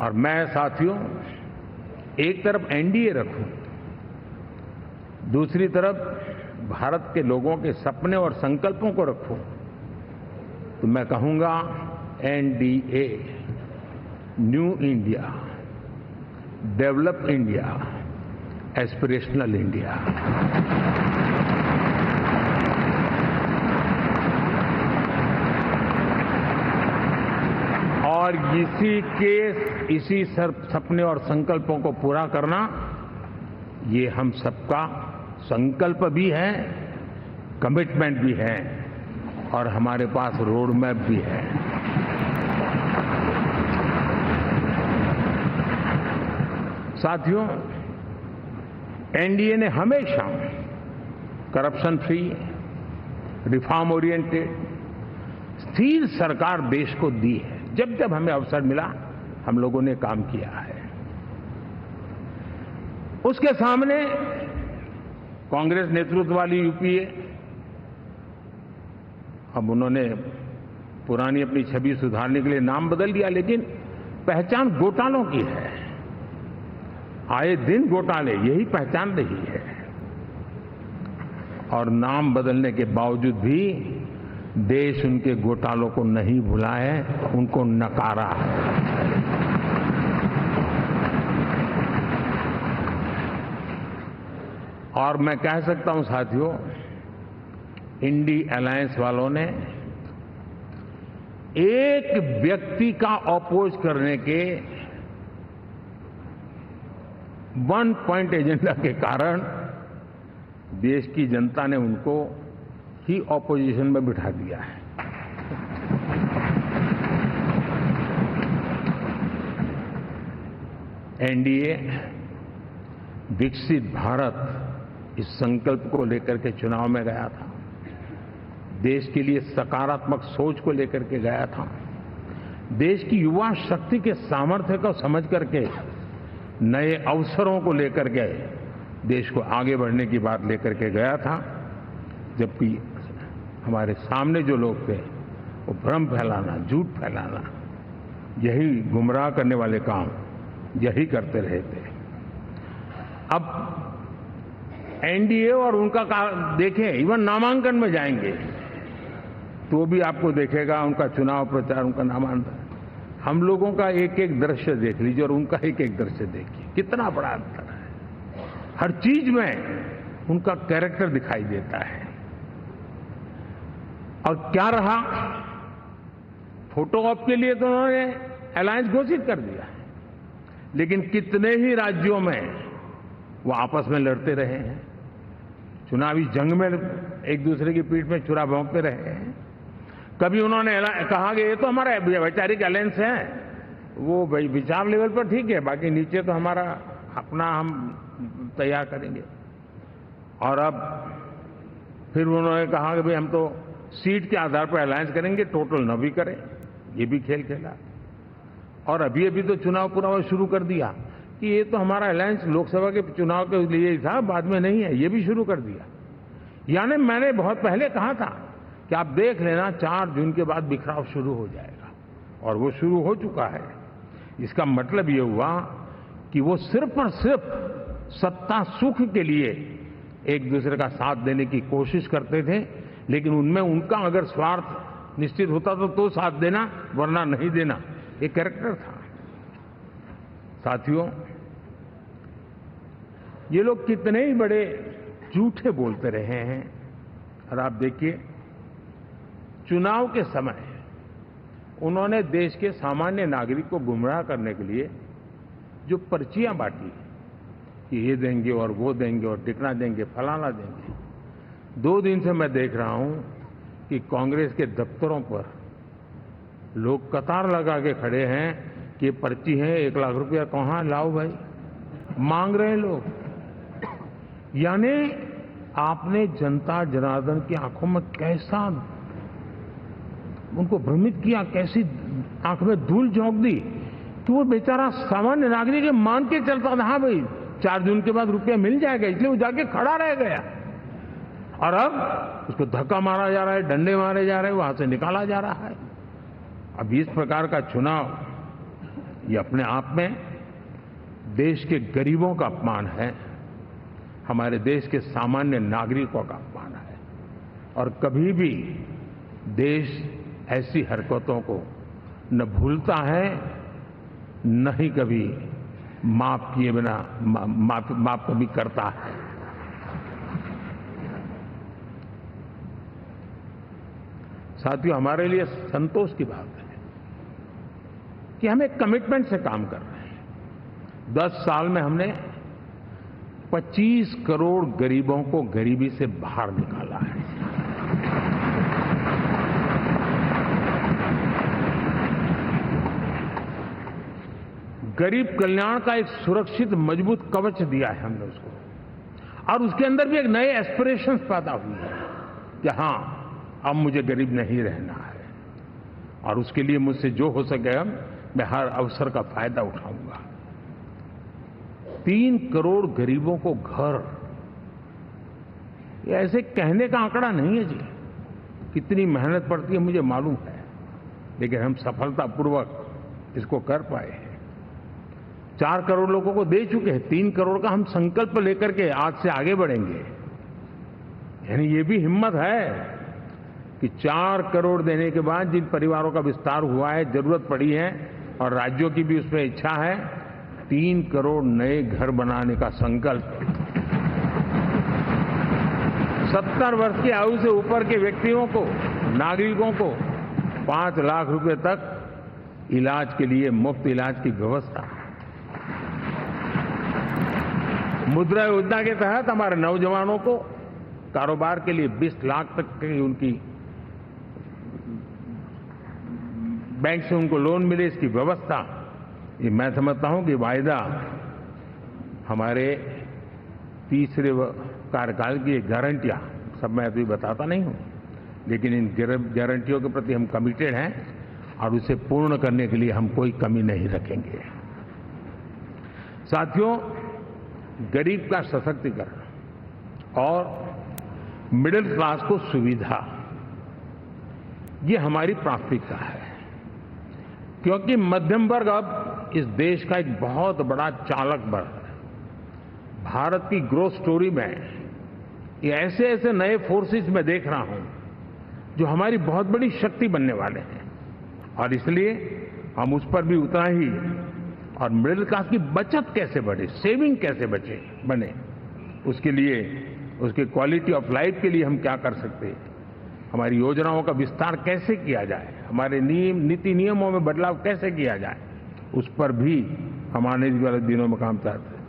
और मैं साथियों एक तरफ एनडीए रखूं, दूसरी तरफ भारत के लोगों के सपने और संकल्पों को रखूं, तो मैं कहूंगा NDA, new India, develop India, aspirational India. और इसी सपने और संकल्पों को पूरा करना, ये हम सबका संकल्प भी है, कमिटमेंट भी है और हमारे पास रोड मैप भी है। साथियों, एनडीए ने हमेशा करप्शन फ्री, रिफॉर्म ओरिएंटेड, स्थिर सरकार देश को दी है। जब जब हमें अवसर मिला हम लोगों ने काम किया है। उसके सामने कांग्रेस नेतृत्व वाली यूपीए, अब उन्होंने पुरानी अपनी छवि सुधारने के लिए नाम बदल दिया, लेकिन पहचान घोटालों की है। आए दिन घोटाले, यही पहचान रही है। और नाम बदलने के बावजूद भी देश उनके घोटालों को नहीं भुला है, उनको नकारा है। और मैं कह सकता हूं साथियों, इंडी अलायंस वालों ने एक व्यक्ति का अपोज करने के वन पॉइंट एजेंडा के कारण देश की जनता ने उनको ही ऑपोजिशन में बिठा दिया है। एनडीए विकसित भारत इस संकल्प को लेकर के चुनाव में गया था, देश के लिए सकारात्मक सोच को लेकर के गया था, देश की युवा शक्ति के सामर्थ्य को समझ करके नए अवसरों को लेकर के देश को आगे बढ़ने की बात लेकर के गया था। जबकि हमारे सामने जो लोग थे वो भ्रम फैलाना, झूठ फैलाना, यही गुमराह करने वाले काम यही करते रहे थे। अब एनडीए और उनका देखें, इवन नामांकन में जाएंगे तो भी आपको देखेगा उनका चुनाव प्रचार, उनका नामांकन, हम लोगों का एक एक दृश्य देख लीजिए और उनका एक एक दृश्य देखिए, कितना बड़ा अंतर है। हर चीज में उनका कैरेक्टर दिखाई देता है। और क्या रहा, फोटो ऑप के लिए तो उन्होंने अलायंस घोषित कर दिया, लेकिन कितने ही राज्यों में वो आपस में लड़ते रहे हैं, चुनावी जंग में एक दूसरे की पीठ में छुरा भोंकते रहे हैं। कभी उन्होंने कहा कि ये तो हमारा वैचारिक अलायंस है, वो विचार लेवल पर ठीक है, बाकी नीचे तो हमारा अपना हम तैयार करेंगे। और अब फिर उन्होंने कहा कि भाई हम तो सीट के आधार पर अलायंस करेंगे, टोटल न भी करें, ये भी खेल खेला। और अभी अभी तो चुनाव पूरा हुआ शुरू कर दिया कि ये तो हमारा अलायंस लोकसभा के चुनाव के लिए ही था, बाद में नहीं है, ये भी शुरू कर दिया। यानी मैंने बहुत पहले कहा था कि आप देख लेना 4 जून के बाद बिखराव शुरू हो जाएगा, और वो शुरू हो चुका है। इसका मतलब ये हुआ कि वो सिर्फ और सिर्फ सत्ता सुख के लिए एक दूसरे का साथ देने की कोशिश करते थे, लेकिन उनमें उनका अगर स्वार्थ निश्चित होता तो साथ देना, वरना नहीं देना, ये कैरेक्टर था। साथियों, ये लोग कितने ही बड़े झूठे बोलते रहे हैं। और आप देखिए, चुनाव के समय उन्होंने देश के सामान्य नागरिक को गुमराह करने के लिए जो पर्चियां बांटी कि ये देंगे और वो देंगे और टिकना देंगे, फलाना देंगे, 2 दिन से मैं देख रहा हूं कि कांग्रेस के दफ्तरों पर लोग कतार लगा के खड़े हैं कि ये पर्ची है, 1 लाख रुपया कहां लाओ भाई, मांग रहे हैं लोग। यानी आपने जनता जनार्दन की आंखों में कैसा उनको भ्रमित किया, कैसी आंख में धूल झोंक दी कि वो बेचारा सामान्य नागरिक मान के चलता था, हाँ भाई 4 जून के बाद रुपया मिल जाएगा, इसलिए वो जाके खड़ा रह गया। और अब उसको धक्का मारा जा रहा है, डंडे मारे जा रहे हैं, वहां से निकाला जा रहा है। अब इस प्रकार का चुनाव ये अपने आप में देश के गरीबों का अपमान है, हमारे देश के सामान्य नागरिकों का अपमान है। और कभी भी देश ऐसी हरकतों को न भूलता है, न ही कभी माफ किए बिना माफ कभी करता है। साथियों, हमारे लिए संतोष की बात है कि हम एक कमिटमेंट से काम कर रहे हैं। 10 साल में हमने 25 करोड़ गरीबों को गरीबी से बाहर निकाला है। गरीब कल्याण का एक सुरक्षित मजबूत कवच दिया है हमने उसको, और उसके अंदर भी एक नए एस्पिरेशंस पैदा हुए हैं कि हां, अब मुझे गरीब नहीं रहना है, और उसके लिए मुझसे जो हो सकेगा मैं हर अवसर का फायदा उठाऊंगा। 3 करोड़ गरीबों को घर, ये ऐसे कहने का आंकड़ा नहीं है जी। कितनी मेहनत पड़ती है मुझे मालूम है, लेकिन हम सफलतापूर्वक इसको कर पाए हैं। 4 करोड़ लोगों को दे चुके हैं। 3 करोड़ का हम संकल्प लेकर के आज से आगे बढ़ेंगे। यानी ये भी हिम्मत है कि 4 करोड़ देने के बाद जिन परिवारों का विस्तार हुआ है, जरूरत पड़ी है, और राज्यों की भी उसमें इच्छा है, 3 करोड़ नए घर बनाने का संकल्प। 70 वर्ष की आयु से ऊपर के व्यक्तियों को, नागरिकों को 5 लाख रुपए तक इलाज के लिए मुफ्त इलाज की व्यवस्था। मुद्रा योजना के तहत हमारे नौजवानों को कारोबार के लिए 20 लाख तक की उनकी बैंक से उनको लोन मिले, इसकी व्यवस्था। ये मैं समझता हूं कि वायदा हमारे तीसरे कार्यकाल की गारंटियां, सब मैं अभी बताता नहीं हूं, लेकिन इन गारंटियों के प्रति हम कमिटेड हैं और उसे पूर्ण करने के लिए हम कोई कमी नहीं रखेंगे। साथियों, गरीब का सशक्तिकरण और मिडिल क्लास को सुविधा, ये हमारी प्राथमिकता है, क्योंकि मध्यम वर्ग अब इस देश का एक बहुत बड़ा चालक बल है। भारत की ग्रोथ स्टोरी में ये ऐसे ऐसे नए फोर्सेस मैं देख रहा हूं जो हमारी बहुत बड़ी शक्ति बनने वाले हैं, और इसलिए हम उस पर भी उतना ही, और मिडिल क्लास की बचत कैसे बढ़े, सेविंग कैसे बने, उसके लिए, उसके क्वालिटी ऑफ लाइफ के लिए हम क्या कर सकते हैं, हमारी योजनाओं का विस्तार कैसे किया जाए, हमारे नीति नियमों में बदलाव कैसे किया जाए, उस पर भी हम आने वाले दिनों में काम करते हैं।